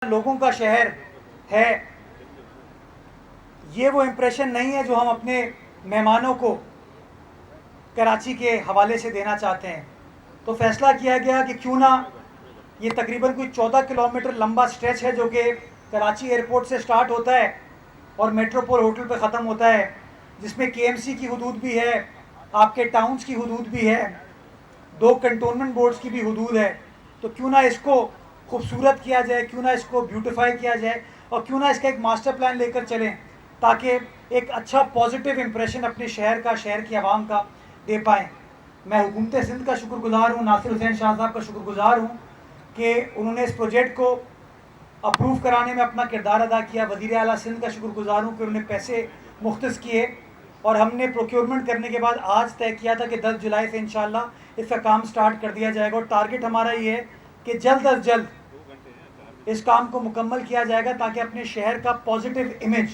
لوگوں کا شہر ہے، یہ وہ امپریشن نہیں ہے جو ہم اپنے مہمانوں کو کراچی کے حوالے سے دینا چاہتے ہیں. تو فیصلہ کیا گیا کہ کیوں نہ یہ تقریباً کوئی 14 کلومیٹر لمبا اسٹریچ ہے جو کہ کراچی ایئرپورٹ سے سٹارٹ ہوتا ہے اور میٹروپول ہوٹل پہ ختم ہوتا ہے، جس میں کے ایم سی کی حدود بھی ہے، آپ کے ٹاؤنز کی حدود بھی ہے، 2 کنٹونمنٹ بورڈز کی بھی حدود ہے. تو کیوں نہ اس کو خوبصورت کیا جائے، کیوں نہ اس کو بیوٹیفائی کیا جائے اور کیوں نہ اس کا ایک ماسٹر پلان لے کر چلیں تاکہ ایک اچھا پازیٹیو امپریشن اپنے شہر کا، شہر کی عوام کا دے پائیں. میں حکومت سندھ کا شکر گزار ہوں، ناصر حسین شاہ صاحب کا شکر گزار ہوں کہ انہوں نے اس پروجیکٹ کو اپروو کرانے میں اپنا کردار ادا کیا. وزیر اعلیٰ سندھ کا شکر گزار ہوں کہ انہوں نے پیسے مختص کیے اور ہم نے پروکیورمنٹ کرنے کے بعد آج طے کیا تھا کہ 10 جولائی سے انشاءاللہ اس کا کام سٹارٹ کر دیا جائے گا. اور ٹارگٹ ہمارا یہ ہے کہ جلد از جلد اس کام کو مکمل کیا جائے گا تاکہ اپنے شہر کا پازیٹیو امیج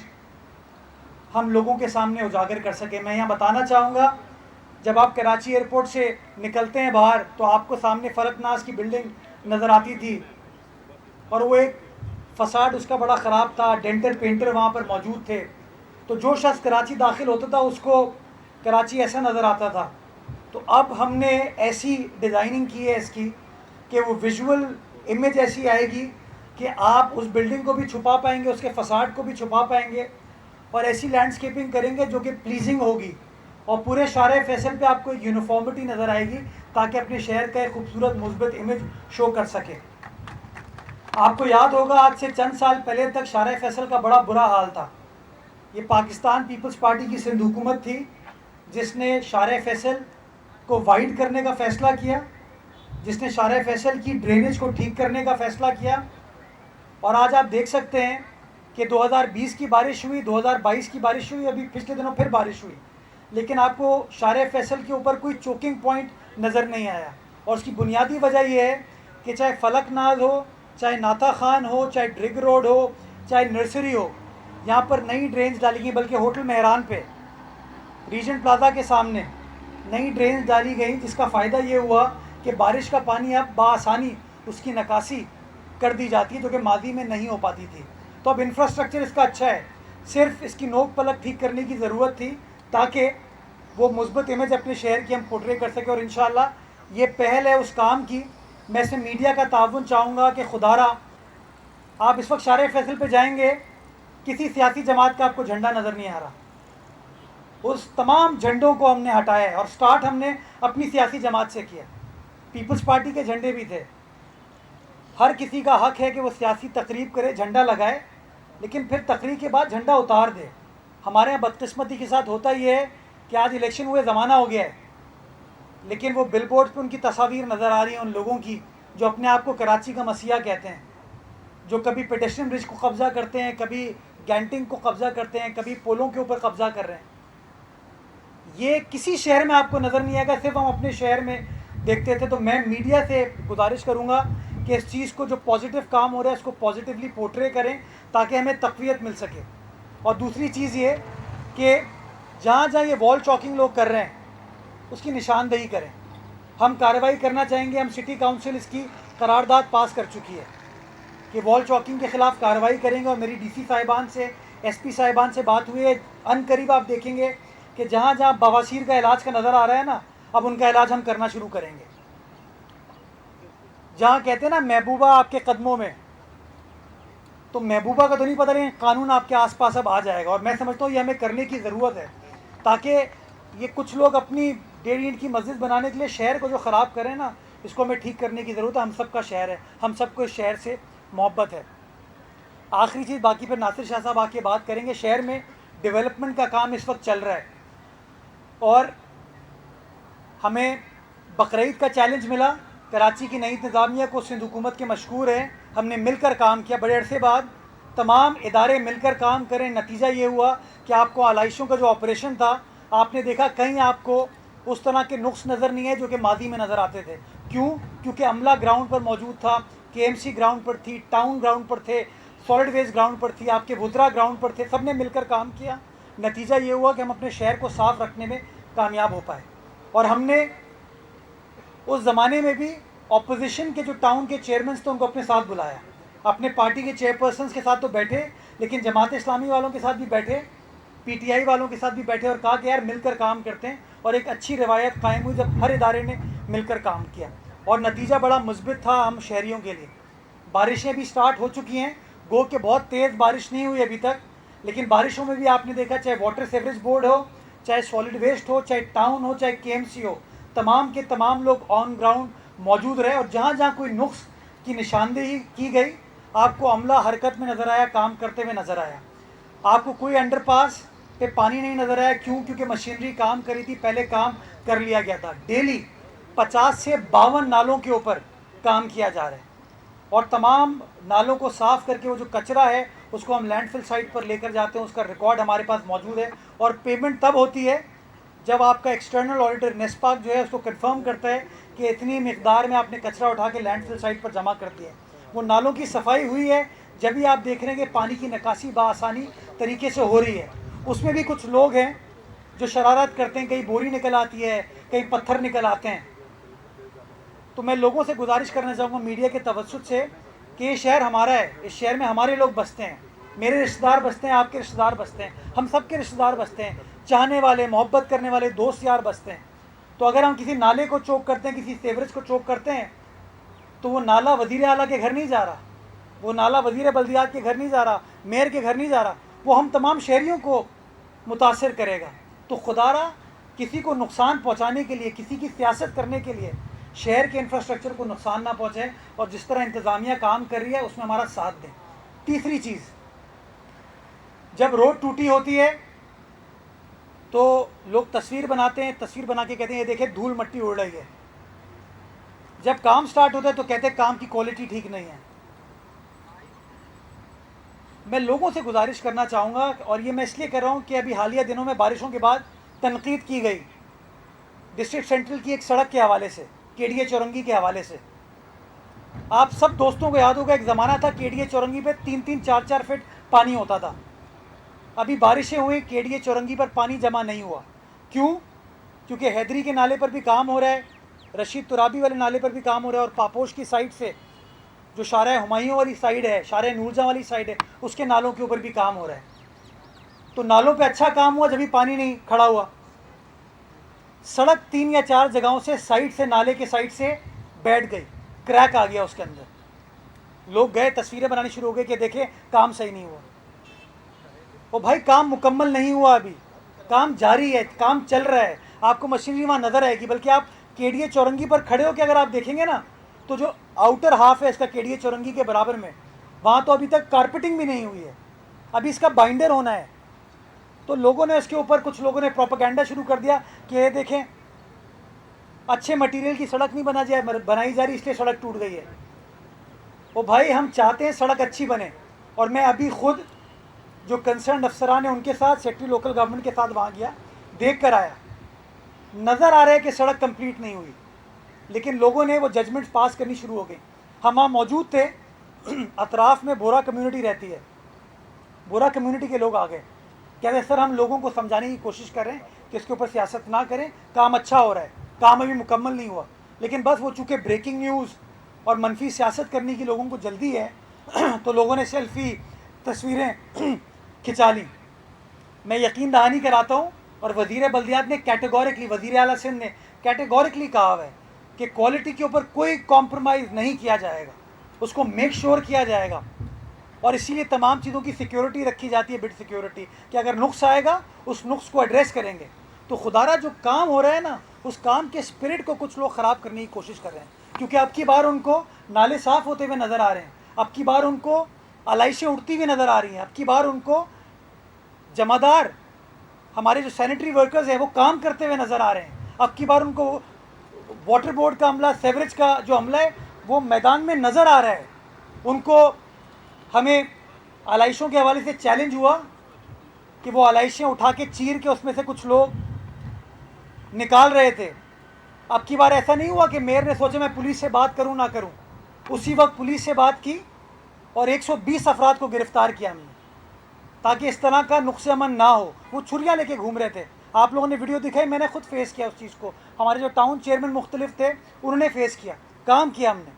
ہم لوگوں کے سامنے اجاگر کر سکیں. میں یہاں بتانا چاہوں گا، جب آپ کراچی ایئرپورٹ سے نکلتے ہیں باہر تو آپ کو سامنے فلک ناز کی بلڈنگ نظر آتی تھی اور وہ ایک فساد اس کا بڑا خراب تھا، ڈینٹر پینٹر وہاں پر موجود تھے. تو جو شخص کراچی داخل ہوتا تھا اس کو کراچی ایسا نظر آتا تھا. تو اب ہم نے ایسی ڈیزائننگ کی ہے اس کی کہ وہ ویژول امیج ایسی آئے گی کہ آپ اس بلڈنگ کو بھی چھپا پائیں گے، اس کے فساد کو بھی چھپا پائیں گے اور ایسی لینڈسکیپنگ کریں گے جو کہ پلیزنگ ہوگی اور پورے شارع فیصل پہ آپ کو ایک یونیفارمٹی نظر آئے گی تاکہ اپنے شہر کا ایک خوبصورت مثبت امیج شو کر سکے. آپ کو یاد ہوگا آج سے چند سال پہلے تک شارع فیصل کا بڑا برا حال تھا. یہ پاکستان پیپلز پارٹی کی سندھ حکومت تھی جس نے شارع فیصل کو وائڈ کرنے کا فیصلہ کیا، جس نے شارع فیصل کی ڈرینیج کو ٹھیک کرنے کا فیصلہ کیا. اور آج آپ دیکھ سکتے ہیں کہ 2020 کی بارش ہوئی، 2022 کی بارش ہوئی، ابھی پچھلے دنوں پھر بارش ہوئی، لیکن آپ کو شارع فیصل کے اوپر کوئی چوکنگ پوائنٹ نظر نہیں آیا. اور اس کی بنیادی وجہ یہ ہے کہ چاہے فلک ناز ہو، چاہے ناتا خان ہو، چاہے ڈرگ روڈ ہو، چاہے نرسری ہو، یہاں پر نئی ڈرینز ڈالی گئی. بلکہ ہوٹل مہران پہ ریجنٹ پلازا کے سامنے نئی ڈرینز ڈالی گئی جس کا فائدہ یہ ہوا کہ بارش کا پانی اب بآسانی اس کی نکاسی کر دی جاتی ہے جو کہ ماضی میں نہیں ہو پاتی تھی. تو اب انفراسٹرکچر اس کا اچھا ہے، صرف اس کی نوک پلک ٹھیک کرنے کی ضرورت تھی تاکہ وہ مثبت امیج اپنے شہر کی ہم پورٹرے کر سکیں. اور انشاءاللہ یہ پہل ہے اس کام کی. میں اس میں میڈیا کا تعاون چاہوں گا کہ خدا را آپ اس وقت شارع فیصل پہ جائیں گے، کسی سیاسی جماعت کا آپ کو جھنڈا نظر نہیں آ رہا. اس تمام جھنڈوں کو ہم نے ہٹایا ہے اور سٹارٹ ہم نے اپنی سیاسی جماعت سے کیا. پیپلز پارٹی کے جھنڈے بھی تھے. ہر کسی کا حق ہے کہ وہ سیاسی تقریب کرے، جھنڈا لگائے، لیکن پھر تقریر کے بعد جھنڈا اتار دے. ہمارے یہاں بدقسمتی کے ساتھ ہوتا یہ ہے کہ آج الیکشن ہوئے زمانہ ہو گیا ہے، لیکن وہ بل بورڈ پہ ان کی تصاویر نظر آ رہی ہیں ان لوگوں کی جو اپنے آپ کو کراچی کا مسیحا کہتے ہیں، جو کبھی پیٹیشن برج کو قبضہ کرتے ہیں، کبھی گینٹنگ کو قبضہ کرتے ہیں، کبھی پولوں کے اوپر قبضہ کر رہے ہیں. یہ کسی شہر میں آپ کو نظر نہیں آئے گا، صرف ہم اپنے شہر میں دیکھتے تھے. تو میں میڈیا سے گزارش کروں گا کہ اس چیز کو جو پازیٹیو کام ہو رہا ہے اس کو پازیٹیولی پورٹرے کریں تاکہ ہمیں تقویت مل سکے. اور دوسری چیز یہ کہ جہاں جہاں یہ وال چاکنگ لوگ کر رہے ہیں اس کی نشاندہی کریں. ہم کارروائی کرنا چاہیں گے، ہم سٹی کاؤنسل اس کی قرارداد پاس کر چکی ہے کہ وال چاکنگ کے خلاف کارروائی کریں گے. اور میری ڈی سی صاحبان سے، ایس پی صاحبان سے بات ہوئی ہے، ان قریب آپ دیکھیں گے کہ جہاں جہاں بواسیر کا علاج کا نظر آ رہا ہے نا، اب ان کا علاج ہم کرنا شروع کریں گے. جہاں کہتے ہیں نا محبوبہ آپ کے قدموں میں، تو محبوبہ کا تو نہیں پتہ نہیں، قانون آپ کے آس پاس اب آ جائے گا. اور میں سمجھتا ہوں یہ ہمیں کرنے کی ضرورت ہے تاکہ یہ کچھ لوگ اپنی 1.5 اینٹ کی مسجد بنانے کے لیے شہر کو جو خراب کریں نا، اس کو ہمیں ٹھیک کرنے کی ضرورت ہے. ہم سب کا شہر ہے، ہم سب کو اس شہر سے محبت ہے. آخری چیز، باقی پھر ناصر شاہ صاحب آ کے بات کریں گے. شہر میں ڈیولپمنٹ کا کام اس وقت چل رہا ہے اور ہمیں بقرعید کا چیلنج ملا. کراچی کی نئی انتظامیہ کو سندھ حکومت کے مشکور ہیں، ہم نے مل کر کام کیا بڑے عرصے بعد. تمام ادارے مل کر کام کریں. نتیجہ یہ ہوا کہ آپ کو آلائشوں کا جو آپریشن تھا، آپ نے دیکھا کہیں آپ کو اس طرح کے نقص نظر نہیں ہے جو کہ ماضی میں نظر آتے تھے. کیوں؟ کیونکہ عملہ گراؤنڈ پر موجود تھا، کے ایم سی گراؤنڈ پر تھی، ٹاؤن گراؤنڈ پر تھے، سالڈ ویسٹ گراؤنڈ پر تھی، آپ کے وزرا گراؤنڈ پر تھے. سب نے مل کر کام کیا. نتیجہ یہ ہوا کہ ہم اپنے شہر کو صاف رکھنے میں کامیاب ہو پائے. اور ہم نے اس زمانے میں بھی اپوزیشن کے جو ٹاؤن کے چیئرمینس تھے ان کو اپنے ساتھ بلایا. اپنے پارٹی کے چیئرپرسنس کے ساتھ تو بیٹھے, لیکن جماعت اسلامی والوں کے ساتھ بھی بیٹھے, پی ٹی آئی والوں کے ساتھ بھی بیٹھے, اور کہا کہ یار مل کر کام کرتے ہیں, اور ایک اچھی روایت قائم ہوئی جب ہر ادارے نے مل کر کام کیا, اور نتیجہ بڑا مثبت تھا ہم شہریوں کے لیے. بارشیں بھی سٹارٹ ہو چکی ہیں, گو کہ بہت تیز بارش نہیں ہوئی ابھی تک, لیکن بارشوں میں بھی آپ نے دیکھا چاہے واٹر سیوریج بورڈ ہو, چاہے سالڈ ویسٹ ہو, چاہے ٹاؤن ہو, چاہے کے ایم سی ہو, تمام کے تمام لوگ آن گراؤنڈ موجود رہے, اور جہاں جہاں کوئی نقص کی نشاندہی کی گئی آپ کو عملہ حرکت میں نظر آیا, کام کرتے ہوئے نظر آیا. آپ کو کوئی انڈر پاس پہ پانی نہیں نظر آیا, کیوں؟ کیونکہ مشینری کام کری تھی, پہلے کام کر لیا گیا تھا. ڈیلی 50 سے 52 نالوں کے اوپر کام کیا جا رہا ہے, اور تمام نالوں کو صاف کر کے وہ جو کچرا ہے اس کو ہم لینڈ فل سائٹ پر لے کر جاتے ہیں. اس کا ریکارڈ ہمارے پاس موجود ہے, اور پیمنٹ تب ہوتی ہے جب آپ کا ایکسٹرنل آڈیٹر نیسپاک جو ہے اس کو کنفرم کرتا ہے کہ اتنی مقدار میں آپ نے کچرا اٹھا کے لینڈ فل سائٹ پر جمع کر دیا ہے. وہ نالوں کی صفائی ہوئی ہے, جبھی آپ دیکھ رہے ہیں کہ پانی کی نکاسی بآسانی طریقے سے ہو رہی ہے. اس میں بھی کچھ لوگ ہیں جو شرارت کرتے ہیں, کہیں بوری نکل آتی ہے, کہیں پتھر نکل آتے ہیں. تو میں لوگوں سے گزارش کرنا چاہوں گا میڈیا کے توسط سے کہ یہ شہر ہمارا ہے, اس شہر میں ہمارے لوگ بستے ہیں, میرے رشتہ دار بستے ہیں, آپ کے رشتہ دار بستے ہیں, ہم سب کے رشتہ دار بستے ہیں, چاہنے والے, محبت کرنے والے دوست یار بستے ہیں. تو اگر ہم کسی نالے کو چوک کرتے ہیں, کسی سیوریج کو چوک کرتے ہیں, تو وہ نالا وزیر اعلیٰ کے گھر نہیں جا رہا, وہ نالا وزیر بلدیات کے گھر نہیں جا رہا, میئر کے گھر نہیں جا رہا, وہ ہم تمام شہریوں کو متاثر کرے گا. تو خدا را کسی کو نقصان پہنچانے کے لیے, کسی کی سیاست کرنے کے لیے شہر کے انفراسٹرکچر کو نقصان نہ پہنچے, اور جس طرح انتظامیہ کام کر رہی ہے اس میں ہمارا ساتھ دیں. تیسری چیز, جب روڈ ٹوٹی ہوتی ہے تو لوگ تصویر بناتے ہیں, تصویر بنا کے کہتے ہیں یہ دیکھیں دھول مٹی اڑ رہی ہے. جب کام سٹارٹ ہوتا ہے تو کہتے ہیں کام کی کوالٹی ٹھیک نہیں ہے. میں لوگوں سے گزارش کرنا چاہوں گا, اور یہ میں اس لیے کر رہا ہوں کہ ابھی حالیہ دنوں میں بارشوں کے بعد تنقید کی گئی ڈسٹرکٹ سینٹرل کی ایک سڑک کے حوالے سے, کے ڈی اے چورنگی کے حوالے سے. آپ سب دوستوں کو یاد ہوگا ایک زمانہ تھا کے ڈی اے چورنگی پہ 3-3, 4-4 فٹ پانی ہوتا تھا. ابھی بارشیں ہوئیں, کے ڈی اے چورنگی پر پانی جمع نہیں ہوا. کیوں؟ کیونکہ حیدری کے نالے پر بھی کام ہو رہا ہے, رشید ترابی والے نالے پر بھی کام ہو رہا ہے, اور پاپوش کی سائڈ سے جو شارع ہمایوں والی سائڈ ہے, شارع نورجہاں والی سائڈ ہے, اس کے نالوں کے اوپر بھی کام ہو رہا ہے. تو نالوں پہ اچھا کام ہوا جبھی پانی نہیں کھڑا ہوا. سڑک 3 یا 4 جگہوں سے سائڈ سے, نالے کے سائڈ سے بیٹھ گئی, کریک آ گیا اس کے اندر. لوگ گئے, تصویریں بنانی شروع ہو گئی کہ دیکھیں کام صحیح نہیں ہوا. او بھائی کام مکمل نہیں ہوا, ابھی کام جاری ہے, کام چل رہا ہے. آپ کو مشینری وہاں نظر آئے گی, بلکہ آپ کے ڈی اے چورنگی پر کھڑے ہو کے اگر آپ دیکھیں گے نا تو جو آؤٹر ہاف ہے اس کا کے ڈی اے چورنگی کے برابر میں, وہاں تو ابھی تک کارپیٹنگ بھی نہیں ہوئی ہے, ابھی اس کا بائنڈر ہونا ہے. تو لوگوں نے اس کے اوپر, کچھ لوگوں نے پروپیگنڈا شروع کر دیا کہ یہ دیکھیں اچھے مٹیریل کی سڑک نہیں بنائی جا رہی اس لیے سڑک ٹوٹ گئی ہے. وہ بھائی ہم چاہتے ہیں سڑک اچھی بنے, اور میں ابھی خود جو کنسرنڈ افسران ہیں ان کے ساتھ, سیکٹری لوکل گورنمنٹ کے ساتھ وہاں گیا, دیکھ کر آیا. نظر آ رہا ہے کہ سڑک کمپلیٹ نہیں ہوئی, لیکن لوگوں نے وہ ججمنٹس پاس کرنی شروع ہو گئی. ہم وہاں موجود تھے, اطراف میں بورا کمیونٹی رہتی ہے, بورا کمیونٹی کے لوگ آ گئے, کہتے ہیں سر ہم لوگوں کو سمجھانے کی کوشش کر رہے ہیں کہ اس کے اوپر سیاست نہ کریں, کام اچھا ہو رہا ہے, کام ابھی مکمل نہیں ہوا. لیکن بس وہ چونکہ بریکنگ نیوز اور منفی سیاست کرنے کی لوگوں کو جلدی ہے تو لوگوں نے سیلفی, تصویریں کھنچا لیں. میں یقین دہانی کراتا ہوں, اور وزیر بلدیات نے کیٹیگورکلی, وزیر اعلیٰ سندھ نے کیٹیگورکلی کہا ہے کہ کوالٹی کے اوپر کوئی کمپرومائز نہیں کیا جائے گا, اس کو میک شور کیا جائے گا. اور اسی لیے تمام چیزوں کی سیکیورٹی رکھی جاتی ہے, بٹ سیکیورٹی, کہ اگر نقص آئے گا اس نقص کو ایڈریس کریں گے. تو خدارہ جو کام ہو رہا ہے نا, اس کام کے اسپرٹ کو کچھ لوگ خراب کرنے کی کوشش کر رہے ہیں, کیونکہ اب کی بار ان کو نالے صاف ہوتے ہوئے نظر آ رہے ہیں, اب کی بار ان کو علائشیں اڑتی ہوئی نظر آ رہی ہیں, اب کی بار ان کو جمعدار ہمارے جو سینیٹری ورکرز ہیں وہ کام کرتے ہوئے نظر آ رہے ہیں, اب کی بار ان کو واٹر بورڈ کا عملہ, سیوریج کا جو عملہ ہے وہ میدان میں نظر آ رہا ہے. ان کو ہمیں علائشوں کے حوالے سے چیلنج ہوا کہ وہ علائشیں اٹھا کے چیر کے اس میں سے کچھ لوگ نکال رہے تھے. اب کی بار ایسا نہیں ہوا کہ میئر نے سوچا میں پولیس سے بات کروں نہ کروں, اسی وقت پولیس سے بات کی اور 120 افراد کو گرفتار کیا ہم نے, تاکہ اس طرح کا نقص امن نہ ہو. وہ چھریاں لے کے گھوم رہے تھے, آپ لوگوں نے ویڈیو دکھائی, میں نے خود فیس کیا اس چیز کو, ہمارے جو ٹاؤن چیئرمین مختلف تھے انہوں نے فیس کیا, کام کیا ہم نے.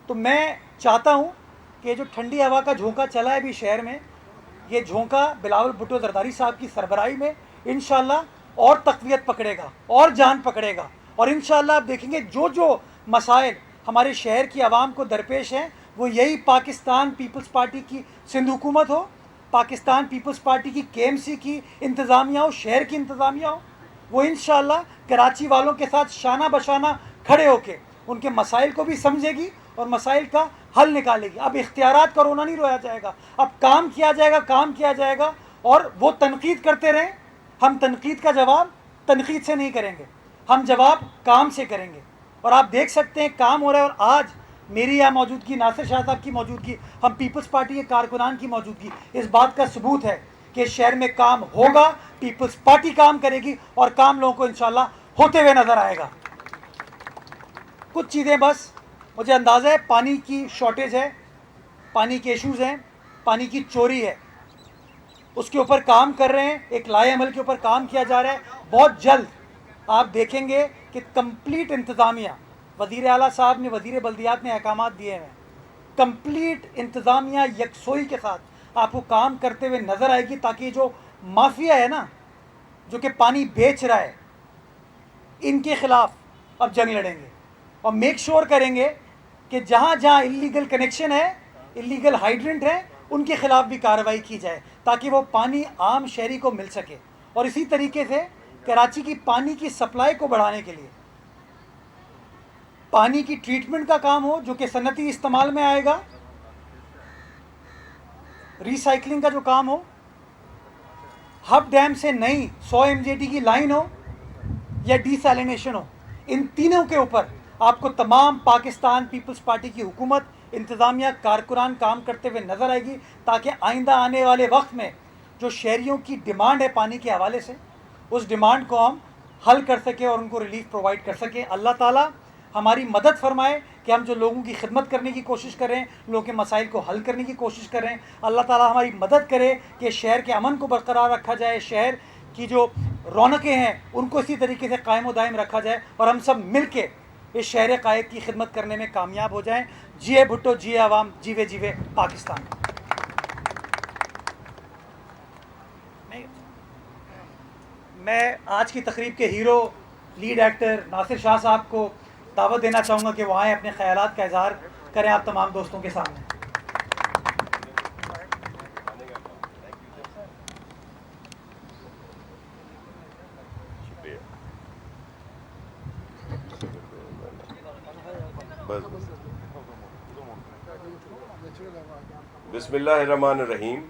تو میں چاہتا ہوں کہ جو ٹھنڈی ہوا کا جھونکا چلا ہے ابھی شہر میں، یہ جھونکا بلاول بھٹو زرداری صاحب کی سربراہی میں انشاءاللہ اور تقویت پکڑے گا اور جان پکڑے گا، اور انشاءاللہ آپ دیکھیں گے جو مسائل ہمارے شہر کی عوام کو درپیش ہیں، وہ یہی پاکستان پیپلز پارٹی کی سندھ حکومت ہو، پاکستان پیپلز پارٹی کی کے ایم سی کی انتظامیہ ہو، شہر کی انتظامیہ ہو، وہ انشاءاللہ کراچی والوں کے ساتھ شانہ بشانہ کھڑے ہو کے ان کے مسائل کو بھی سمجھے گی اور مسائل کا حل نکالے گی۔ اب اختیارات کا رونا نہیں رویا جائے گا، اب کام کیا جائے گا، کام کیا جائے گا، اور وہ تنقید کرتے رہیں، ہم تنقید کا جواب تنقید سے نہیں کریں گے، ہم جواب کام سے کریں گے۔ اور آپ دیکھ سکتے ہیں کام ہو رہا ہے، اور آج میری یہاں موجودگی، ناصر شاہ صاحب کی موجودگی، ہم پیپلز پارٹی کے کارکنان کی موجودگی اس بات کا ثبوت ہے کہ شہر میں کام ہوگا، پیپلز پارٹی کام کرے گی، اور کام لوگوں کو انشاءاللہ ہوتے ہوئے نظر آئے گا۔ کچھ چیزیں بس مجھے اندازہ ہے پانی کی شارٹیج ہے، پانی کے ایشوز ہیں، پانی کی چوری ہے، اس کے اوپر کام کر رہے ہیں، ایک لائے عمل کے اوپر کام کیا جا رہا ہے۔ بہت جلد آپ دیکھیں گے کہ کمپلیٹ انتظامیہ، وزیر اعلیٰ صاحب نے، وزیر بلدیات نے احکامات دیے ہیں، کمپلیٹ انتظامیہ یکسوئی کے ساتھ آپ کو کام کرتے ہوئے نظر آئے گی، تاکہ جو مافیا ہے نا، جو کہ پانی بیچ رہا ہے، ان کے خلاف اب جنگ لڑیں گے، اور میک شور کریں گے کہ جہاں جہاں اللیگل کنیکشن ہے، اللیگل ہائیڈرنٹ ہے، ان کے خلاف بھی کارروائی کی جائے، تاکہ وہ پانی عام شہری کو مل سکے۔ اور اسی طریقے سے کراچی کی پانی کی سپلائی کو بڑھانے کے لیے پانی کی ٹریٹمنٹ کا کام ہو، جو کہ صنعتی استعمال میں آئے گا، ریسائکلنگ کا جو کام ہو، ہب ڈیم سے نئی 100 MJT کی لائن ہو یا ڈی سیلینیشن ہو، ان تینوں کے اوپر آپ کو تمام پاکستان پیپلز پارٹی کی حکومت، انتظامیہ، کارکنان کام کرتے ہوئے نظر آئے گی، تاکہ آئندہ آنے والے وقت میں جو شہریوں کی ڈیمانڈ ہے پانی کے حوالے سے، اس ڈیمانڈ کو ہم حل کر سکیں اور ان کو ریلیف پرووائڈ کر سکیں۔ اللہ تعالیٰ ہماری مدد فرمائے کہ ہم جو لوگوں کی خدمت کرنے کی کوشش کر رہے ہیں، لوگوں کے مسائل کو حل کرنے کی کوشش کر رہے ہیں، اللہ تعالیٰ ہماری مدد کرے کہ شہر کے امن کو برقرار رکھا جائے، شہر کی جو رونقیں ہیں ان کو اسی طریقے سے قائم و دائم رکھا جائے، اور ہم سب مل کے اس شہر قائد کی خدمت کرنے میں کامیاب ہو جائیں۔ جیے بھٹو، جیے عوام، جیوے جیوے پاکستان۔ میں آج کی تقریب کے ہیرو، لیڈ ایکٹر ناصر شاہ صاحب کو دعوت دینا چاہوں گا کہ وہ آئیں، اپنے خیالات کا اظہار کریں آپ تمام دوستوں کے سامنے۔ بسم اللہ الرحمن الرحیم،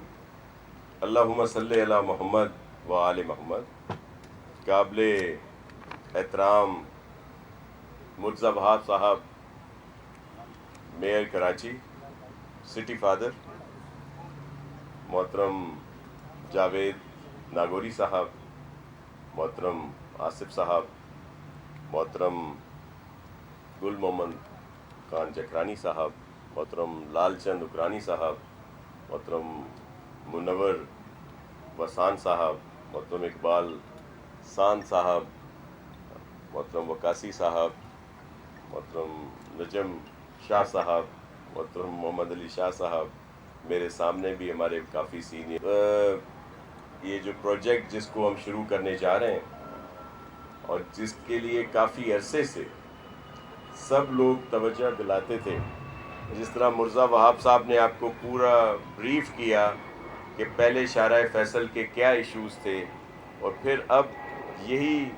اللہم صلی علی محمد و آل محمد۔ قابل احترام مرزا وہاب صاحب، میئر کراچی، سٹی فادر، محترم جاوید ناگوری صاحب، محترم آصف صاحب، محترم گل محمد خان جکرانی صاحب، محترم لال چند اکرانی صاحب، محترم منور وسان صاحب، محترم اقبال سان صاحب، محترم وقاسی صاحب، محترم نجم شاہ صاحب، محترم محمد علی شاہ صاحب، میرے سامنے بھی ہمارے کافی سینئر، یہ جو پروجیکٹ جس کو ہم شروع کرنے جا رہے ہیں اور جس کے لیے کافی عرصے سے سب لوگ توجہ دلاتے تھے، جس طرح مرزا وہاب صاحب نے آپ کو پورا بریف کیا کہ پہلے شارع فیصل کے کیا ایشوز تھے، اور پھر اب یہی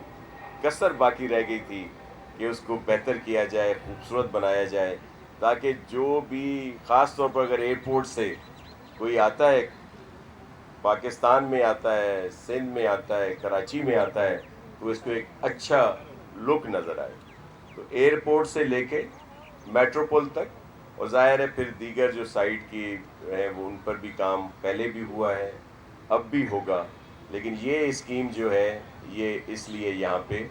کسر باقی رہ گئی تھی کہ اس کو بہتر کیا جائے، خوبصورت بنایا جائے، تاکہ جو بھی خاص طور پر اگر ایئرپورٹ سے کوئی آتا ہے، پاکستان میں آتا ہے، سندھ میں آتا ہے، کراچی میں آتا ہے، تو اس کو ایک اچھا لک نظر آئے۔ تو ایئرپورٹ سے لے کے میٹروپول تک، اور ظاہر ہے پھر دیگر جو سائٹ کی ہیں وہ ان پر بھی کام پہلے بھی ہوا ہے، اب بھی ہوگا، لیکن یہ اسکیم جو ہے یہ اس لیے یہاں پہ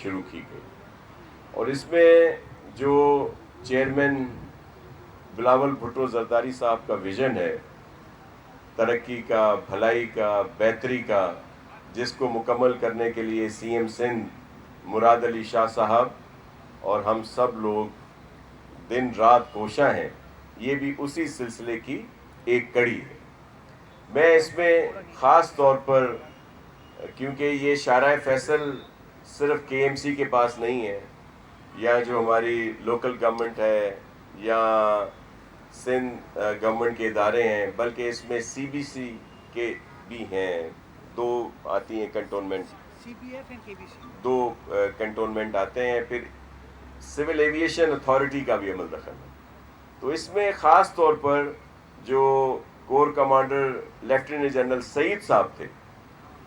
شروع کی گئی، اور اس میں جو چیئرمین بلاول بھٹو زرداری صاحب کا ویژن ہے ترقی کا، بھلائی کا، بہتری کا، جس کو مکمل کرنے کے لیے سی ایم سندھ مراد علی شاہ صاحب اور ہم سب لوگ دن رات کوشاں ہیں یہ بھی اسی سلسلے کی ایک کڑی ہے. میں اس میں خاص طور پر، کیونکہ یہ شارع فیصل صرف کے ایم سی کے پاس نہیں ہے، یا جو ہماری لوکل گورنمنٹ ہے یا سندھ گورنمنٹ کے ادارے ہیں، بلکہ اس میں سی بی سی کے بھی ہیں، دو آتی ہیں کنٹونمنٹ، دو کنٹونمنٹ آتے ہیں، پھر سول ایویشن اتھارٹی کا بھی عمل دخل ہے. تو اس میں خاص طور پر جو کور کمانڈر لیفٹیننٹ جنرل سعید صاحب تھے،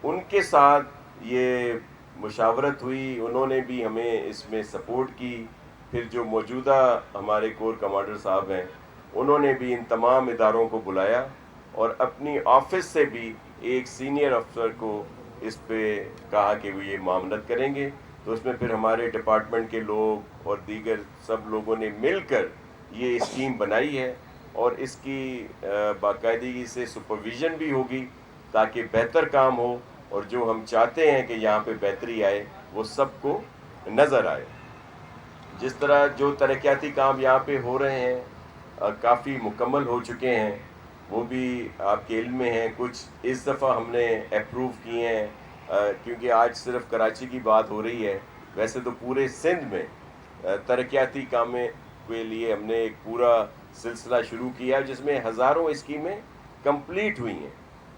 ان کے ساتھ یہ مشاورت ہوئی، انہوں نے بھی ہمیں اس میں سپورٹ کی. پھر جو موجودہ ہمارے کور کمانڈر صاحب ہیں، انہوں نے بھی ان تمام اداروں کو بلایا اور اپنی آفس سے بھی ایک سینئر افسر کو اس پہ کہا کہ وہ یہ معاملت کریں گے. تو اس میں پھر ہمارے ڈپارٹمنٹ کے لوگ اور دیگر سب لوگوں نے مل کر یہ اسکیم بنائی ہے، اور اس کی باقاعدگی سے سپرویژن بھی ہوگی تاکہ بہتر کام ہو، اور جو ہم چاہتے ہیں کہ یہاں پہ بہتری آئے وہ سب کو نظر آئے. جس طرح جو ترقیاتی کام یہاں پہ ہو رہے ہیں کافی مکمل ہو چکے ہیں، وہ بھی آپ کے علم میں ہیں. کچھ اس دفعہ ہم نے اپروو کیے ہیں، کیونکہ آج صرف کراچی کی بات ہو رہی ہے، ویسے تو پورے سندھ میں ترقیاتی کاموں کے لیے ہم نے ایک پورا سلسلہ شروع کیا، جس میں ہزاروں اسکیمیں کمپلیٹ ہوئی ہیں،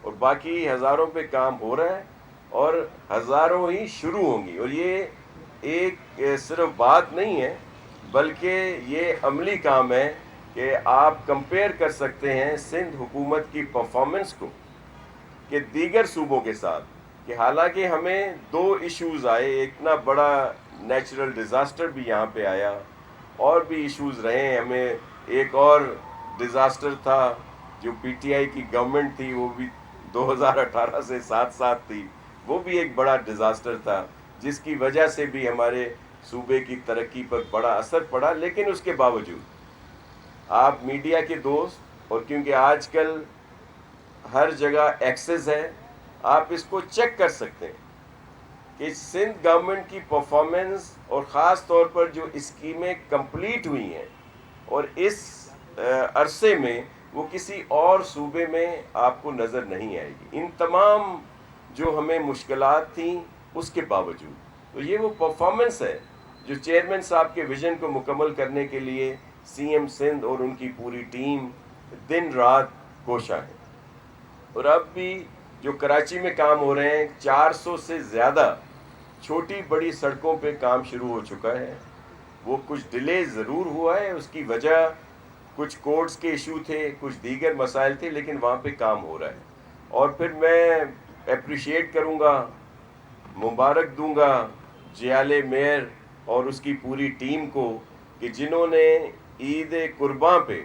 اور باقی ہزاروں پہ کام ہو رہا ہے، اور ہزاروں ہی شروع ہوں گی. اور یہ ایک صرف بات نہیں ہے، بلکہ یہ عملی کام ہے کہ آپ کمپیئر کر سکتے ہیں سندھ حکومت کی پرفارمنس کو کہ دیگر صوبوں کے ساتھ، کہ حالانکہ ہمیں دو ایشوز آئے، اتنا بڑا نیچرل ڈیزاسٹر بھی یہاں پہ آیا، اور بھی ایشوز رہے ہیں. ہمیں ایک اور ڈیزاسٹر تھا جو پی ٹی آئی کی گورنمنٹ تھی، وہ بھی 2018 سے ساتھ ساتھ تھی، وہ بھی ایک بڑا ڈیزاسٹر تھا، جس کی وجہ سے بھی ہمارے صوبے کی ترقی پر بڑا اثر پڑا. لیکن اس کے باوجود آپ میڈیا کے دوست، اور کیونکہ آج کل ہر جگہ ایکسس ہے، آپ اس کو چیک کر سکتے ہیں کہ سندھ گورنمنٹ کی پرفارمنس، اور خاص طور پر جو اسکیمیں کمپلیٹ ہوئی ہیں اور اس عرصے میں، وہ کسی اور صوبے میں آپ کو نظر نہیں آئے گی. ان تمام جو ہمیں مشکلات تھیں اس کے باوجود، تو یہ وہ پرفارمنس ہے جو چیئرمین صاحب کے ویژن کو مکمل کرنے کے لیے سی ایم سندھ اور ان کی پوری ٹیم دن رات کوشاں ہے. اور اب بھی جو کراچی میں کام ہو رہے ہیں، 400 سے زیادہ چھوٹی بڑی سڑکوں پہ کام شروع ہو چکا ہے. وہ کچھ ڈیلے ضرور ہوا ہے، اس کی وجہ کچھ کورٹس کے ایشو تھے، کچھ دیگر مسائل تھے، لیکن وہاں پہ کام ہو رہا ہے. اور پھر میں اپریشیٹ کروں گا، مبارک دوں گا جیالے میئر اور اس کی پوری ٹیم کو، کہ جنہوں نے عید قرباں پہ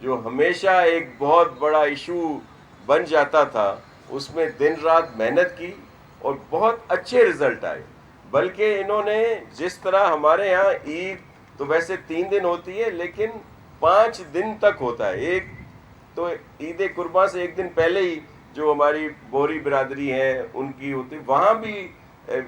جو ہمیشہ ایک بہت بڑا ایشو بن جاتا تھا، اس میں دن رات محنت کی اور بہت اچھے رزلٹ آئے. بلکہ انہوں نے جس طرح ہمارے ہاں عید تو ویسے 3 دن ہوتی ہے، لیکن 5 دن تک ہوتا ہے. ایک تو عید قرباں سے ایک دن پہلے ہی جو ہماری بوری برادری ہے ان کی ہوتی، وہاں بھی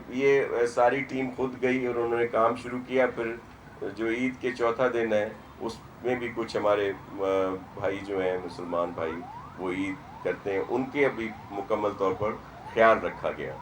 یہ ساری ٹیم خود گئی اور انہوں نے کام شروع کیا. پھر جو عید کے چوتھا دن ہے، اس میں بھی کچھ ہمارے بھائی جو ہیں مسلمان بھائی، وہ عید کرتے ہیں، ان کے ابھی مکمل طور پر خیال رکھا گیا.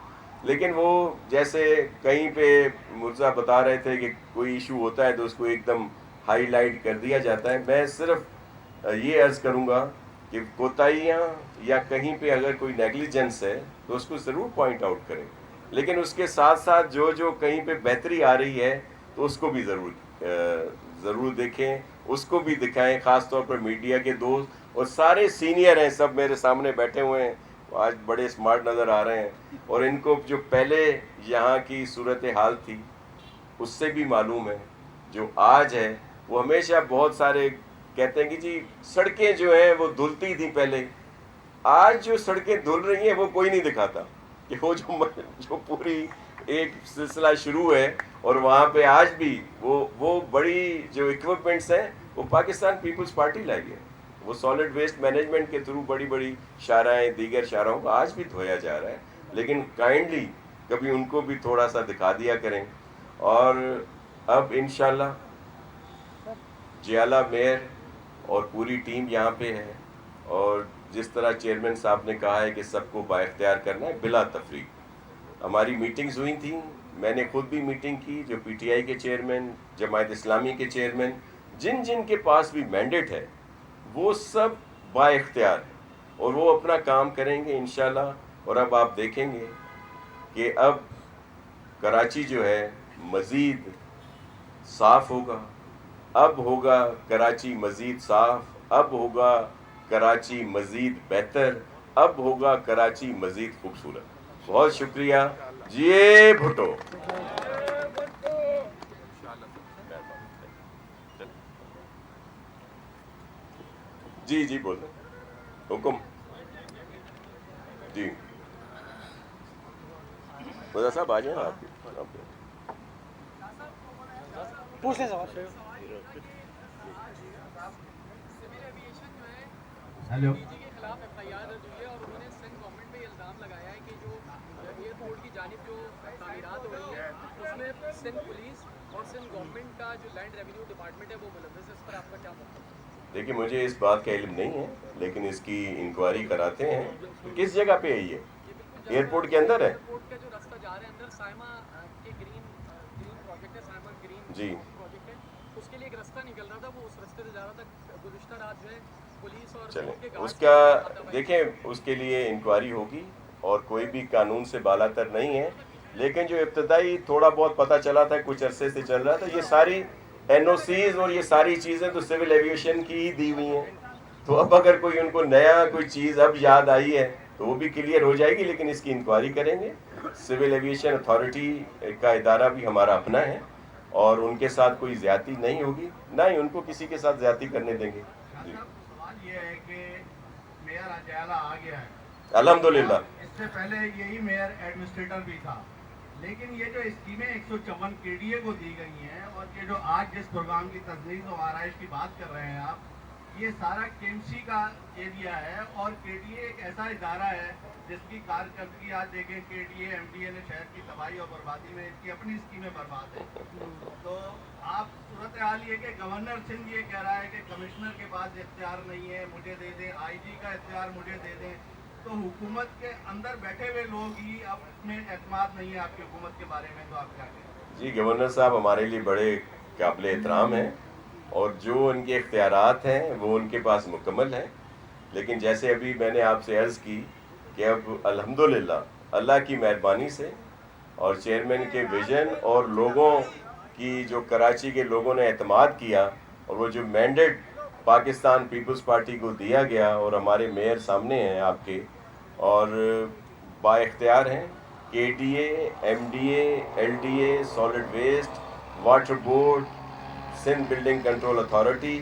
لیکن وہ جیسے کہیں پہ مرزا بتا رہے تھے کہ کوئی ایشو ہوتا ہے تو اس کو ایک دم ہائی لائٹ کر دیا جاتا ہے. میں صرف یہ عرض کروں گا کہ کوتاہیاں یا کہیں پہ اگر کوئی نیگلیجنس ہے تو اس کو ضرور پوائنٹ آؤٹ کریں، لیکن اس کے ساتھ ساتھ جو کہیں پہ بہتری آ رہی ہے تو اس کو بھی ضرور دیکھیں، اس کو بھی دکھائیں. خاص طور پر میڈیا کے دوست اور سارے سینئر ہیں، سب میرے سامنے بیٹھے ہوئے ہیں، آج بڑے اسمارٹ نظر آ رہے ہیں، اور ان کو جو پہلے یہاں کی صورتحال تھی اس سے بھی معلوم ہے. جو آج ہے وہ ہمیشہ بہت سارے کہتے ہیں کہ جی سڑکیں جو ہیں وہ دھلتی تھیں پہلے، آج جو سڑکیں دھل رہی ہیں وہ کوئی نہیں دکھاتا کہ وہ جو پوری ایک سلسلہ شروع ہے، اور وہاں پہ آج بھی وہ بڑی جو اکوپمنٹس ہیں وہ پاکستان پیپلز پارٹی لائی ہے. وہ سالڈ ویسٹ مینجمنٹ کے تھرو بڑی بڑی شاہراہیں، دیگر شاہراہوں کو آج بھی دھویا جا رہا ہے. لیکن کائنڈلی کبھی ان کو بھی تھوڑا سا دکھا دیا کریں. اور اب انشاءاللہ جیالہ میئر اور پوری ٹیم یہاں پہ ہے، اور جس طرح چیئرمین صاحب نے کہا ہے کہ سب کو بااختیار کرنا ہے بلا تفریق. ہماری میٹنگز ہوئی تھیں، میں نے خود بھی میٹنگ کی، جو پی ٹی آئی کے چیئرمین، جماعت اسلامی کے چیئرمین، جن کے پاس بھی مینڈیٹ ہے وہ سب بااختیار ہیں اور وہ اپنا کام کریں گے انشاءاللہ. اور اب آپ دیکھیں گے کہ اب کراچی جو ہے مزید صاف ہوگا، اب ہوگا کراچی مزید صاف، اب ہوگا کراچی مزید بہتر، اب ہوگا کراچی مزید خوبصورت. بہت شکریہ. جی بھٹو. جی بول رہے حکم. جی خدا صاحب آ جائیں آپ. پوچھ لیں سوال. ہیلو. کے خلاف ایف آئی آر درج ہوئی ہے اور انہوں نے سندھ گورنمنٹ پہ یہ الزام لگایا ہے کہ جو ایئرپورٹ کی جانب جو تعمیرات ہو رہی ہیں اس میں سندھ پولیس اور سندھ گورنمنٹ کا جو لینڈ ریونیو ڈپارٹمنٹ ہے وہ ملوث ہے. اس پر آپ کا کیا مطلب ہے؟ دیکھیے مجھے اس بات کا علم نہیں ہے، لیکن اس کی انکوائری کراتے ہیں. کس جگہ پہ ہے یہ؟ ایئرپورٹ کے اندر ہے؟ ایئرپورٹ کا جو راستہ جا رہا ہے اندر سائما کے گرین پروجیکٹ ہے، سائما گرین جی پروجیکٹ ہے، اس کے لیے ایک راستہ نکل رہا تھا، وہ اس راستے سے جا رہا تھا. گزشتہ رات جو ہے پولیس اور چلیں اس کا دیکھیں، اس کے لیے انکوائری ہوگی اور کوئی بھی قانون سے بالا تر نہیں ہے. لیکن جو ابتدائی تھوڑا بہت پتہ چلا تھا، کچھ عرصے سے چل رہا تھا، یہ ساری این او سیز اور یہ ساری چیزیں تو سول ایویشن کی ہی دی ہوئی ہیں. تو اب اگر کوئی ان کو نیا کوئی چیز اب یاد آئی ہے تو وہ بھی کلیئر ہو جائے گی، لیکن اس کی انکوائری کریں گے. سول ایویشن اتھارٹی کا ادارہ بھی ہمارا اپنا ہے اور ان کے ساتھ کوئی زیادتی نہیں ہوگی، نہ ہی ان کو کسی کے ساتھ زیادتی کرنے دیں گے. جی سوال یہ ہے کہ میئر اجالہ آ گیا ہے، الحمدللہ. اس سے پہلے یہی میئر ایڈمنسٹریٹر بھی تھا، لیکن یہ جو اسکیمیں 154 کے ڈی اے کو دی گئی ہیں اور یہ جو آج جس پروگرام کی تجویز و آرائش کی بات کر رہے ہیں آپ، یہ سارا KMC کا ایریا ہے اور کے ڈی اے ایک ایسا ادارہ ہے جس کی کارکردگی آج دیکھیں KDA MDA نے شہر کی تباہی اور بربادی میں اس کی اپنی اسکیمیں برباد ہیں. تو آپ صورتحال یہ کہ گورنر سندھ یہ کہہ رہا ہے کہ کمشنر کے پاس اختیار نہیں ہے، مجھے دے دیں، IG کا اختیار مجھے دے دیں. تو حکومت کے اندر بیٹھے ہوئے لوگ ہی اب میں اعتماد نہیں ہے آپ کی حکومت کے بارے میں، تو آپ کیا کہیں؟ جی گورنر صاحب ہمارے لیے بڑے قابل احترام ہیں اور جو ان کے اختیارات ہیں وہ ان کے پاس مکمل ہیں. لیکن جیسے ابھی میں نے آپ سے عرض کی کہ اب الحمدللہ اللہ کی مہربانی سے اور چیئرمین کے ویژن اور لوگوں کی جو کراچی کے لوگوں نے اعتماد کیا اور وہ جو مینڈیٹ پاکستان پیپلز پارٹی کو دیا گیا، اور ہمارے میئر سامنے ہیں آپ کے اور با اختیار ہیں. KDA MDA LDA solid waste, water board, Sindh building control authority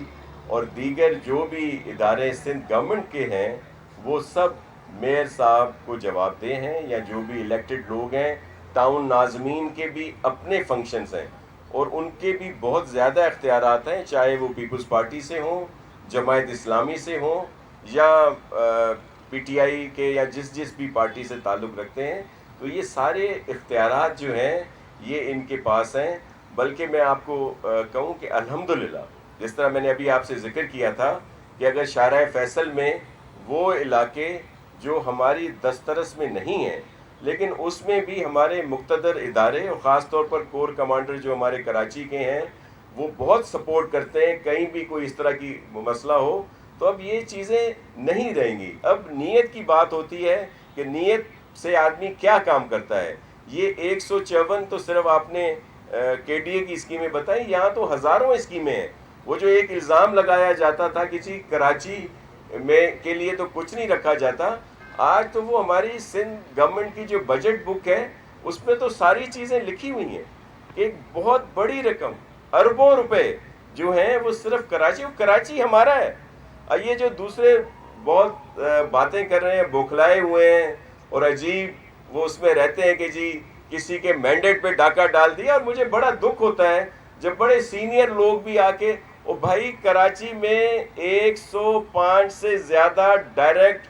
اور دیگر جو بھی ادارے سندھ گورنمنٹ کے ہیں وہ سب میئر صاحب کو جواب دہ ہیں، یا جو بھی الیکٹڈ لوگ ہیں. ٹاؤن ناظمین کے بھی اپنے فنکشنز ہیں اور ان کے بھی بہت زیادہ اختیارات ہیں، چاہے وہ پیپلز پارٹی سے ہوں، جماعت اسلامی سے ہوں، یا PTI کے، یا جس بھی پارٹی سے تعلق رکھتے ہیں. تو یہ سارے اختیارات جو ہیں یہ ان کے پاس ہیں. بلکہ میں آپ کو کہوں کہ الحمدللہ جس طرح میں نے ابھی آپ سے ذکر کیا تھا کہ اگر شارع فیصل میں وہ علاقے جو ہماری دسترس میں نہیں ہیں، لیکن اس میں بھی ہمارے مقتدر ادارے اور خاص طور پر کور کمانڈر جو ہمارے کراچی کے ہیں وہ بہت سپورٹ کرتے ہیں، کہیں بھی کوئی اس طرح کی مسئلہ ہو تو اب یہ چیزیں نہیں رہیں گی. اب نیت کی بات ہوتی ہے کہ نیت سے آدمی کیا کام کرتا ہے. یہ 154 تو صرف آپ نے KDA کی اسکیمیں بتائیں، یہاں تو ہزاروں اسکیمیں ہیں. وہ جو ایک الزام لگایا جاتا تھا کہ جی کراچی میں کے لیے تو کچھ نہیں رکھا جاتا، آج تو وہ ہماری سندھ گورنمنٹ کی جو بجٹ بک ہے اس میں تو ساری چیزیں لکھی ہوئی ہیں. ایک بہت بڑی رقم اربوں روپے جو ہیں وہ صرف کراچی ہمارا ہے. یہ جو دوسرے بہت باتیں کر رہے ہیں، بوکھلائے ہوئے ہیں اور عجیب وہ اس میں رہتے ہیں کہ جی کسی کے مینڈیٹ پہ ڈاکہ ڈال دیا. اور مجھے بڑا دکھ ہوتا ہے جب بڑے سینئر لوگ بھی آ کے، او بھائی کراچی میں 105 سے زیادہ direct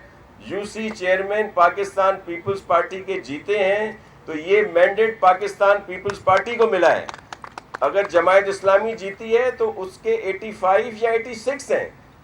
UC chairman Pakistan peoples party کے جیتے ہیں تو یہ مینڈیٹ پاکستان پیپلز پارٹی کو ملا ہے. اگر جماعت اسلامی جیتی ہے تو اس کے 85 یا 86 ہیں.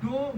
2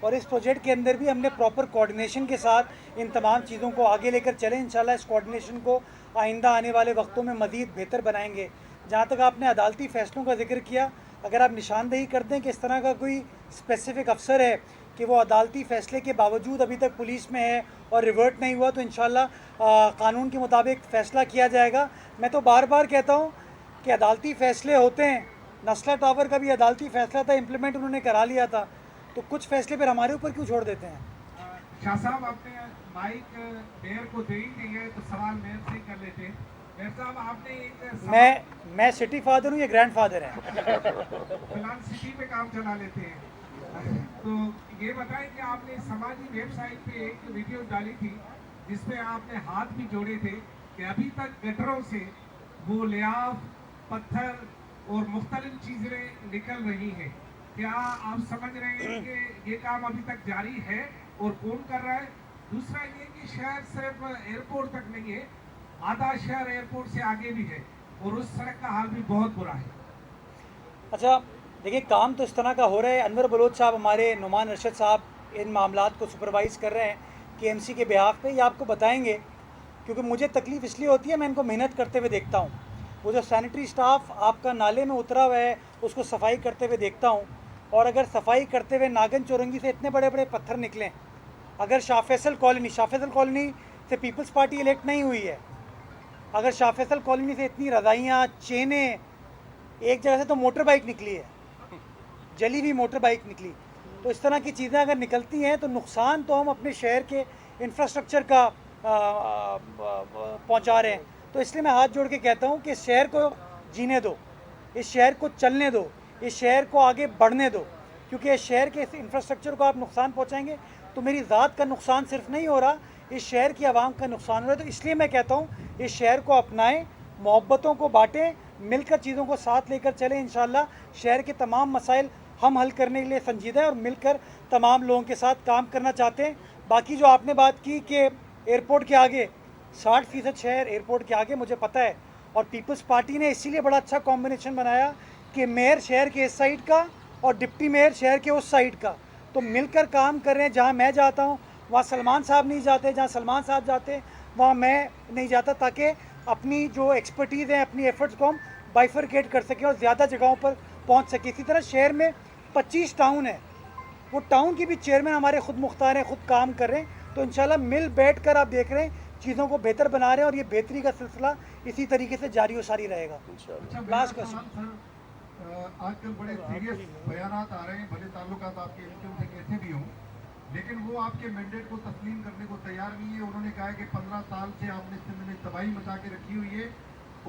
اور اس پروجیکٹ کے اندر بھی ہم نے پراپر کوآرڈینیشن کے ساتھ ان تمام چیزوں کو آگے لے کر چلیں. انشاءاللہ اس کوآرڈینیشن کو آئندہ آنے والے وقتوں میں مزید بہتر بنائیں گے. جہاں تک آپ نے عدالتی فیصلوں کا ذکر کیا, اگر آپ نشاندہی کر دیں کہ اس طرح کا کوئی اسپیسیفک افسر ہے کہ وہ عدالتی فیصلے کے باوجود ابھی تک پولیس میں ہے اور ریورٹ نہیں ہوا, تو انشاءاللہ قانون کے مطابق فیصلہ کیا جائے گا. میں تو بار بار کہتا ہوں کہ عدالتی فیصلے ہوتے ہیں. نسلہ ٹاور کا بھی عدالتی فیصلہ تھا, امپلیمنٹ انہوں نے کرا لیا تھا, تو کچھ فیصلے پھر ہمارے اوپر کیوں چھوڑ دیتے ہیں؟ شاہ صاحب آپ نے مائک میئر کو دے ہی نہیں ہے تو سوال میئر سے ہی کر لیتے ہیں. میئر صاحب آپ نے ایک میں سٹی فادر ہوں, یہ گرینڈ فادر ہیں. فی الحال سٹی پہ کام چلا لیتے ہیں, تو یہ بتائیں کہ آپ نے سماجی ویب سائٹ پہ ایک ویڈیو ڈالی تھی جس پہ آپ نے ہاتھ بھی جوڑے تھے کہ ابھی تک گٹروں سے وہ لیاف, پتھر اور مختلف چیزیں نکل رہی ہیں. کیا آپ سمجھ رہے ہیں کہ یہ کام ابھی تک جاری ہے اور کون کر رہا ہے؟ دوسرا یہ کہ شہر صرف ایئرپورٹ تک نہیں ہے, آدھا شہر ایئرپورٹ سے آگے بھی ہے اور اس سڑک کا حال بھی بہت برا ہے. اچھا دیکھیں, کام تو اس طرح کا ہو رہا ہے. انور بلوچ صاحب, ہمارے نعمان ارشد صاحب ان معاملات کو سپروائز کر رہے ہیں کہ ایم سی کے بہاف پہ, یہ آپ کو بتائیں گے, کیونکہ مجھے تکلیف اس لیے ہوتی ہے, میں ان کو محنت کرتے ہوئے دیکھتا ہوں. وہ جو سینیٹری سٹاف آپ کا نالے میں اترا ہوا ہے اس کو صفائی کرتے ہوئے دیکھتا ہوں, اور اگر صفائی کرتے ہوئے ناگن چورنگی سے اتنے بڑے بڑے پتھر نکلیں, اگر شاہ فیصل کالونی سے پیپلز پارٹی الیکٹ نہیں ہوئی ہے, اگر شاہ فیصل کالونی سے اتنی رضائیاں, چینیں, ایک جگہ سے تو موٹر بائک نکلی ہے, جلی ہوئی موٹر بائک نکلی, تو اس طرح کی چیزیں اگر نکلتی ہیں تو نقصان تو ہم اپنے شہر کے انفراسٹرکچر کا پہنچا رہے ہیں. تو اس لیے میں ہاتھ جوڑ کے کہتا ہوں کہ اس شہر کو جینے دو, اس شہر کو چلنے دو, اس شہر کو آگے بڑھنے دو, کیونکہ اس شہر کے اس انفراسٹرکچر کو آپ نقصان پہنچائیں گے تو میری ذات کا نقصان صرف نہیں ہو رہا, اس شہر کی عوام کا نقصان ہو رہا ہے. تو اس لیے میں کہتا ہوں اس شہر کو اپنائیں, محبتوں کو بانٹیں, مل کر چیزوں کو ساتھ لے کر چلیں. انشاءاللہ شہر کے تمام مسائل ہم حل کرنے کے لیے سنجیدہ ہیں اور مل کر تمام لوگوں کے ساتھ کام کرنا چاہتے ہیں. باقی جو آپ نے بات کی کہ ایئرپورٹ کے آگے 60% شہر ایئرپورٹ کے آگے, مجھے پتہ ہے, اور پیپلز پارٹی نے اسی لیے بڑا اچھا کمبینیشن بنایا کہ میئر شہر کے اس سائڈ کا اور ڈپٹی میئر شہر کے اس سائڈ کا, تو مل کر کام کر رہے ہیں. جہاں میں جاتا ہوں وہاں سلمان صاحب نہیں جاتے, جہاں سلمان صاحب جاتے ہیں وہاں میں نہیں جاتا, تاکہ اپنی جو ایکسپرٹیز ہیں, اپنی ایفرٹس کو ہم بائیفرکیٹ کر سکیں اور زیادہ جگہوں پر پہنچ سکیں. اسی طرح شہر میں 25 ٹاؤن ہیں, وہ ٹاؤن کی بھی چیئرمین ہمارے خود مختار ہیں, خود کام کر رہے ہیں. تو انشاءاللہ مل بیٹھ کر آپ دیکھ رہے ہیں چیزوں کو بہتر بنا رہے ہیں, اور یہ بہتری کا سلسلہ اسی طریقے سے جاری و ساری رہے گا. اچھا, لاسٹ میرا کوشچن. سوال سر, آج کل بڑے سیریس بیانات آ رہے ہیں, بھلے تعلقات آپ کے MQM سے کیسے بھی ہوں, لیکن وہ آپ کے مینڈیٹ کو تسلیم کرنے کو تیار نہیں ہے. انہوں نے کہا ہے کہ 15 سال سے آپ نے سندھ میں تباہی مچا کے رکھی ہوئی ہے,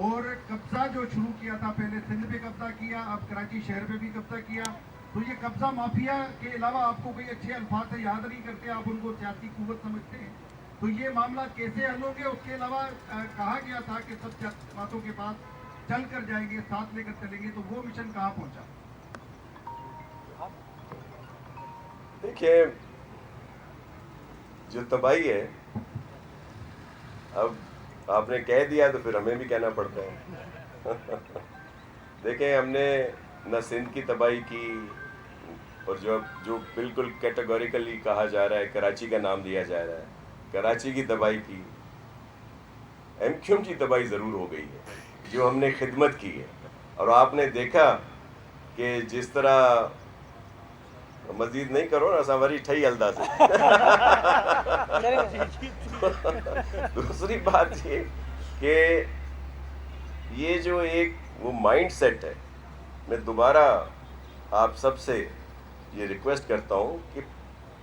اور قبضہ جو شروع کیا تھا, پہلے سندھ پہ قبضہ کیا, اب کراچی شہر پہ بھی قبضہ کیا, تو یہ قبضہ مافیا کے علاوہ آپ کو کوئی اچھے الفاظ سے یاد نہیں کرتے, آپ ان کو سیاسی قوت سمجھتے ہیں, تو یہ معاملہ کیسے حل ہوں گے؟ اس کے علاوہ کہا گیا تھا کہ سب باتوں کے پاس چل کر جائیں گے, ساتھ لے کر چلیں گے, تو وہ مشن کہاں پہنچا؟ دیکھیں, جو تباہی ہے, اب آپ نے کہہ دیا تو پھر ہمیں بھی کہنا پڑتا ہے. دیکھیں, ہم نے نہ سندھ کی تباہی کی, اور جو بالکل کیٹیگوریکلی کہا جا رہا ہے, کراچی کا نام دیا جا رہا ہے, کراچی کی تباہی کی. MQM کی تباہی ضرور ہو گئی ہے جو ہم نے خدمت کی ہے, اور آپ نے دیکھا کہ جس طرح, مزید نہیں کرو نا سواری ٹھئی الدا سے. دوسری بات یہ کہ یہ جو ایک وہ مائنڈ سیٹ ہے, میں دوبارہ آپ سب سے یہ ریکویسٹ کرتا ہوں کہ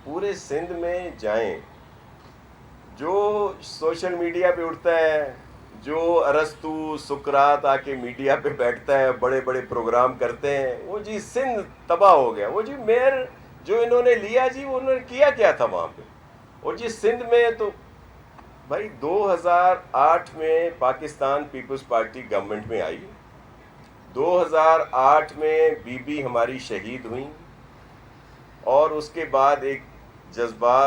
پورے سندھ میں جائیں. جو سوشل میڈیا پہ اٹھتا ہے, جو ارسطو سقراط آ کے میڈیا پہ بیٹھتا ہے, بڑے بڑے پروگرام کرتے ہیں, وہ جی سندھ تباہ ہو گیا, وہ جی میئر جو انہوں نے لیا, جی وہ انہوں نے کیا کیا تھا وہاں پہ, اور جی سندھ میں تو بھائی 2008 میں پاکستان پیپلز پارٹی گورنمنٹ میں آئی, 2008 میں بی بی ہماری شہید ہوئیں, اور اس کے بعد ایک جذبہ,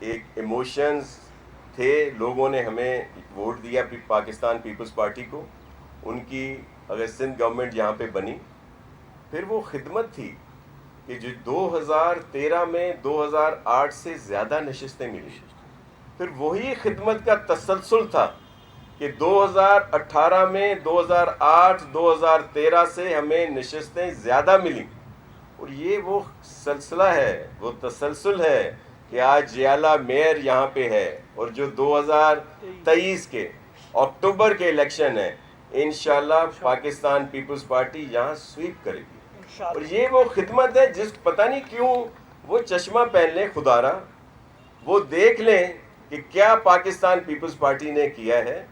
ایک ایموشنز تھے, لوگوں نے ہمیں ووٹ دیا پاکستان پیپلز پارٹی کو, ان کی اگر سندھ گورنمنٹ یہاں پہ بنی, پھر وہ خدمت تھی کہ جو 2013 میں 2008 سے زیادہ نشستیں ملی، پھر وہی خدمت کا تسلسل تھا کہ 2018 میں 2008 2013 سے ہمیں نشستیں زیادہ ملیں، اور یہ وہ سلسلہ ہے، وہ تسلسل ہے کہ آج جیالہ میئر یہاں پہ ہے، اور جو 2023 کے اکتوبر کے الیکشن ہے انشاءاللہ پاکستان پیپلز پارٹی یہاں سویپ کرے گی۔ اور یہ وہ خدمت ہے جس پتہ نہیں کیوں وہ چشمہ پہن لیں خدارا، وہ دیکھ لیں کہ کیا پاکستان پیپلز پارٹی نے کیا ہے،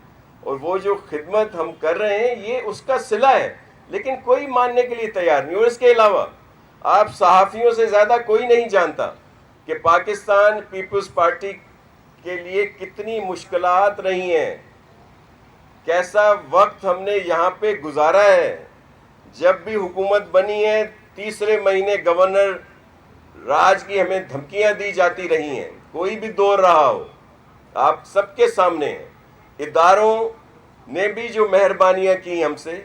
اور وہ جو خدمت ہم کر رہے ہیں یہ اس کا صلہ ہے، لیکن کوئی ماننے کے لیے تیار نہیں۔ اور اس کے علاوہ آپ صحافیوں سے زیادہ کوئی نہیں جانتا کہ پاکستان پیپلز پارٹی کے لیے کتنی مشکلات رہی ہیں، کیسا وقت ہم نے یہاں پہ گزارا ہے۔ جب بھی حکومت بنی ہے تیسرے مہینے گورنر راج کی ہمیں دھمکیاں دی جاتی رہی ہیں، کوئی بھی دور رہا ہو، آپ سب کے سامنے ہیں۔ اداروں نے بھی جو مہربانیاں کی ہم سے،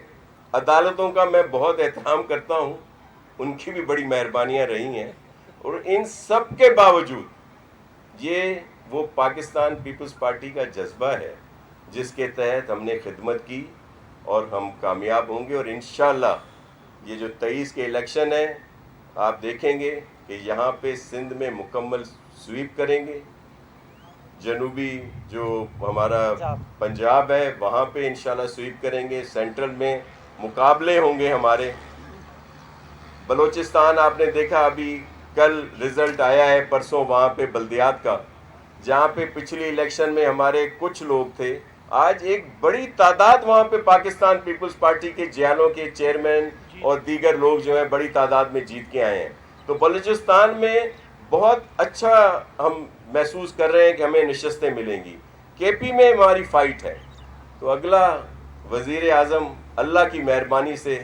عدالتوں کا میں بہت احترام کرتا ہوں، ان کی بھی بڑی مہربانیاں رہی ہیں، اور ان سب کے باوجود یہ وہ پاکستان پیپلز پارٹی کا جذبہ ہے جس کے تحت ہم نے خدمت کی، اور ہم کامیاب ہوں گے۔ اور انشاءاللہ یہ جو 23 کے الیکشن ہیں آپ دیکھیں گے کہ یہاں پہ سندھ میں مکمل سویپ کریں گے، جنوبی جو ہمارا پنجاب ہے وہاں پہ انشاءاللہ سویپ کریں گے، سینٹرل میں مقابلے ہوں گے ہمارے۔ بلوچستان آپ نے دیکھا ابھی کل رزلٹ آیا ہے پرسوں وہاں پہ بلدیات کا، جہاں پہ پچھلی الیکشن میں ہمارے کچھ لوگ تھے، آج ایک بڑی تعداد وہاں پہ پاکستان پیپلز پارٹی کے جیالوں کے چیئرمین اور دیگر لوگ جو ہیں بڑی تعداد میں جیت کے آئے ہیں۔ تو بلوچستان میں بہت اچھا ہم محسوس کر رہے ہیں کہ ہمیں نشستیں ملیں گی۔ کے پی میں ہماری فائٹ ہے، تو اگلا وزیر اعظم اللہ کی مہربانی سے